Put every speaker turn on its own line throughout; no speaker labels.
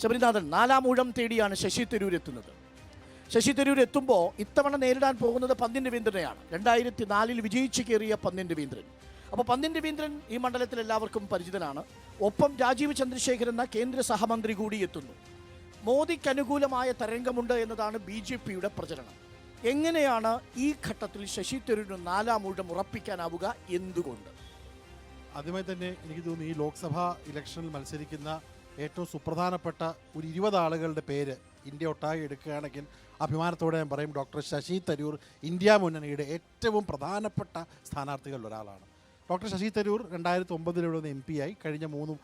ശബരിനാഥൻ 4-ാം ഊഴം തേടിയാണ് ശശി തരൂർ എത്തുന്നത്. ശശി തരൂർ എത്തുമ്പോൾ ഇത്തവണ നേരിടാൻ പോകുന്നത് പന്ന്യൻ രവീന്ദ്രനെയാണ്. 2004 വിജയിച്ചു കയറിയ പന്ന്യൻ രവീന്ദ്രൻ. അപ്പോൾ പന്ന്യൻ രവീന്ദ്രൻ ഈ മണ്ഡലത്തിൽ എല്ലാവർക്കും പരിചിതനാണ്. ഒപ്പം രാജീവ് ചന്ദ്രശേഖർ എന്ന കേന്ദ്ര സഹമന്ത്രി കൂടി എത്തുന്നു. മോദിക്ക് അനുകൂലമായ തരംഗമുണ്ട് എന്നതാണ് BJPയുടെ പ്രചരണം. എങ്ങനെയാണ് ഈ ഘട്ടത്തിൽ ശശി തരൂരിന് 4-ാം ഊഴം ഉറപ്പിക്കാനാവുക? എന്തുകൊണ്ട്?
ആദ്യമായി തന്നെ എനിക്ക് തോന്നുന്നു ഈ ലോക്സഭാ ഇലക്ഷനിൽ മത്സരിക്കുന്ന ഏറ്റവും സുപ്രധാനപ്പെട്ട ഒരു 20 ആളുകളുടെ പേര് ഇന്ത്യ ഒട്ടാകെ എടുക്കുകയാണെങ്കിൽ അഭിമാനത്തോടെ ഞാൻ പറയും ഡോക്ടർ ശശി തരൂർ ഇന്ത്യ മുന്നണിയുടെ ഏറ്റവും പ്രധാനപ്പെട്ട സ്ഥാനാർത്ഥികളിൽ ഒരാളാണ്. ഡോക്ടർ ശശി തരൂർ 2009 MP ആയി. കഴിഞ്ഞ 3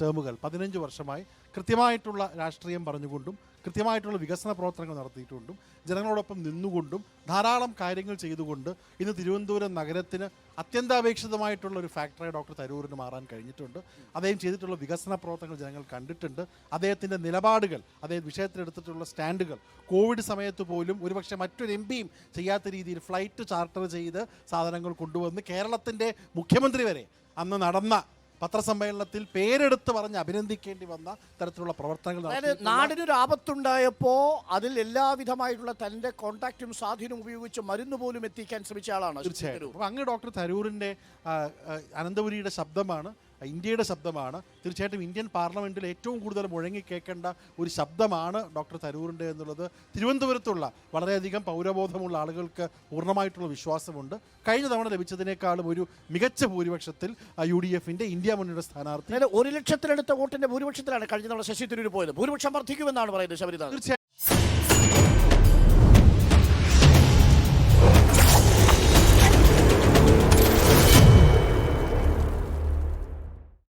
ടേമുകൾ 15 വർഷമായി കൃത്യമായിട്ടുള്ള രാഷ്ട്രീയം പറഞ്ഞുകൊണ്ടും കൃത്യമായിട്ടുള്ള വികസന പ്രവർത്തനങ്ങൾ നടത്തിയിട്ടുണ്ടും ജനങ്ങളോടൊപ്പം നിന്നുകൊണ്ടും ധാരാളം കാര്യങ്ങൾ ചെയ്തുകൊണ്ട് ഇന്ന് തിരുവനന്തപുരം നഗരത്തിന് അത്യന്താപേക്ഷിതമായിട്ടുള്ള ഒരു ഫാക്ടറായി ഡോക്ടർ തരൂരിന് മാറാൻ കഴിഞ്ഞിട്ടുണ്ട്. അദ്ദേഹം ചെയ്തിട്ടുള്ള വികസന പ്രവർത്തനങ്ങൾ ജനങ്ങൾ കണ്ടിട്ടുണ്ട്. അദ്ദേഹത്തിൻ്റെ നിലപാടുകൾ, അദ്ദേഹം വിഷയത്തിലെടുത്തിട്ടുള്ള സ്റ്റാൻഡുകൾ, കോവിഡ് സമയത്ത് പോലും ഒരുപക്ഷെ മറ്റൊരു MP ചെയ്യാത്ത രീതിയിൽ ഫ്ലൈറ്റ് ചാർട്ടർ ചെയ്ത് സാധനങ്ങൾ കൊണ്ടുവന്ന് കേരളത്തിൻ്റെ മുഖ്യമന്ത്രി വരെ അന്ന് നടന്ന പത്രസമ്മേളനത്തിൽ പേരെടുത്ത് പറഞ്ഞ് അഭിനന്ദിക്കേണ്ടി വന്ന തരത്തിലുള്ള പ്രവർത്തനങ്ങൾ.
അതായത് നാടിനൊരു ആപത്തുണ്ടായപ്പോൾ അതിൽ എല്ലാവിധമായിട്ടുള്ള തൻ്റെ കോൺടാക്റ്റും സ്വാധീനവും ഉപയോഗിച്ച് മരുന്ന് പോലും എത്തിക്കാൻ ശ്രമിച്ച ആളാണ്.
തീർച്ചയായിട്ടും. അപ്പോൾ അങ്ങ് ഡോക്ടർ തരൂരിൻ്റെ അനന്തപുരിയുടെ ശബ്ദമാണ്, ഇന്ത്യയുടെ ശബ്ദമാണ്. തീർച്ചയായിട്ടും ഇന്ത്യൻ പാർലമെൻറ്റിൽ ഏറ്റവും കൂടുതൽ മുഴങ്ങി കേൾക്കേണ്ട ഒരു ശബ്ദമാണ് ഡോക്ടർ തരൂരിൻ്റെ എന്നുള്ളത് തിരുവനന്തപുരത്തുള്ള വളരെയധികം പൗരബോധമുള്ള ആളുകൾക്ക് പൂർണ്ണമായിട്ടുള്ള വിശ്വാസമുണ്ട്. കഴിഞ്ഞ തവണ ലഭിച്ചതിനേക്കാളും ഒരു മികച്ച ഭൂരിപക്ഷത്തിൽ UDFൻ്റെ ഇന്ത്യ മുന്നണിയുടെ സ്ഥാനാർത്ഥി
1 ലക്ഷത്തിനടുത്ത വോട്ടിന്റെ ഭൂരിപക്ഷത്തിലാണ് കഴിഞ്ഞ തവണ ശശി തരൂർ പോയത്. ഭൂരിപക്ഷം വർദ്ധിക്കുമെന്നാണ് പറയുന്നത് ശബരിനാഥ്.